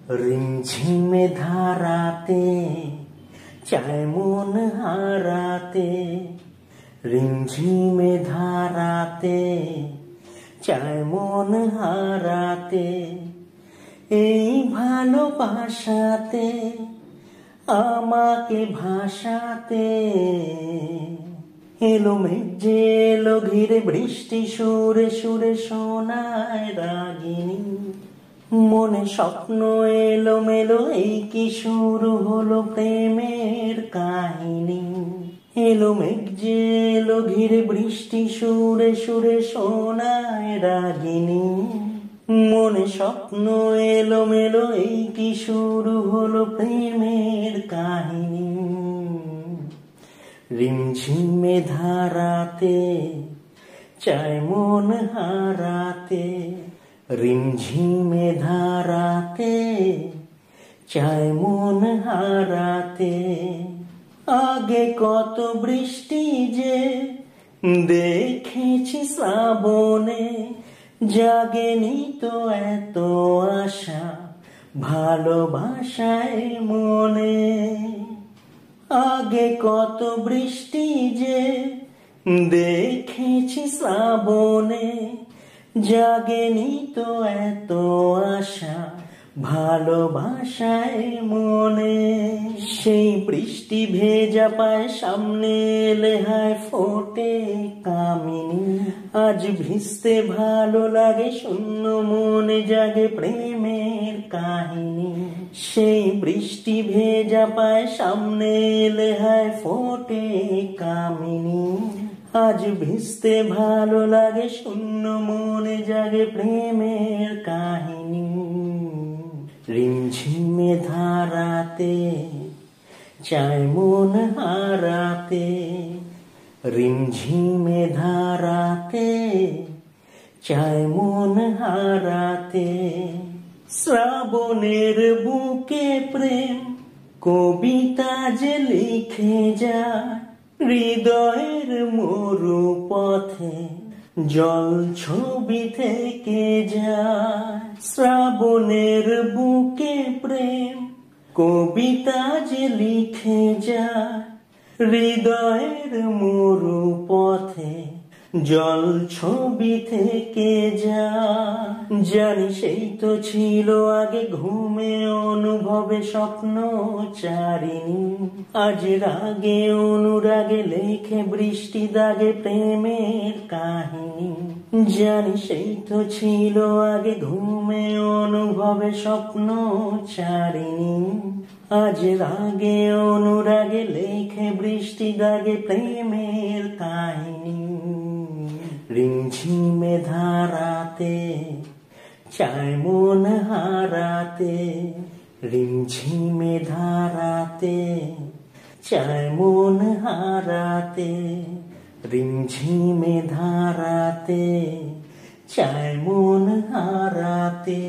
রিমঝিমে ধারাতে চায় মন হারাতে, রিমঝিমে ধারাতে চায় মন হারাতে। এই ভালোবাসাতে আমাকে ভাসাতে, এলো মেঘ যে এলো ঘিরে বৃষ্টি সুরে সুরে শোনায় রাগিনী। মনে স্বপ্ন এলো মেলো, এই কি শুরু হলো প্রেমের কাহিনী। এলো মেঘ যে এলো ঘিরে বৃষ্টি সুরে সুরে শোনায় রাগিনী। মনে স্বপ্ন এলো মেলো, এই কি শুরু হলো প্রেমের কাহিনী। রিমঝিমে ধারাতে চায় মন হারাতে, রিমঝিমে ধারাতে চায় মন হারাতে। আগে কত বৃষ্টি যে দেখেছি শ্রাবণে, জাগেনি তো এত আশা ভালোবাসায় মনে। আগে কত বৃষ্টি যে দেখেছি শ্রাবণে, জাগেনি তো এত আশা ভালোবাসায় মনে। সেই বৃষ্টি ভেজা পায় সামনে এলে হায় ফোটে কামিনী। আজ ভিজতে ভালো লাগে, শূন্য মনে জাগে প্রেমের কাহিনী। সেই বৃষ্টি ভেজা পায় সামনে এলে হায় ফোটে কামিনী। আজ ভিজতে ভালো লাগে, শূন্য মনে জাগে প্রেমের কাহিনী। রিমঝিমে ধারাতে চায় মন হারাতে, রিমঝিমে ধারাতে চায় মন হারাতে। শ্রাবণের বুকে প্রেম কবিতা যে লিখে যায়, হৃদয়ের মরু পথে জল ছবি থেকে যায়। শ্রাবণের বুকে প্রেম কবিতা যে লিখে যায়, হৃদয়ের মরু পথে জল ছবি থেকে যায়। জানি সেই তো ছিল আগে ঘুমে অনুভবে স্বপ্ন চারিণী। আজ রাগে অনুরাগে লেখে বৃষ্টি দাগে প্রেমের কাহিনী। জানি সেই তো ছিল আগে ঘুমে অনুভবে স্বপ্ন চারিণী। আজ রাগে অনুরাগে লেখে বৃষ্টি দাগে প্রেমের কাহিনী। রিমঝিমে ধারাতে চায় মন হারাতে, রিমঝিমে ধারাতে চায় মন হারাতে, রিমঝিমে ধারাতে চায় মন হারাতে।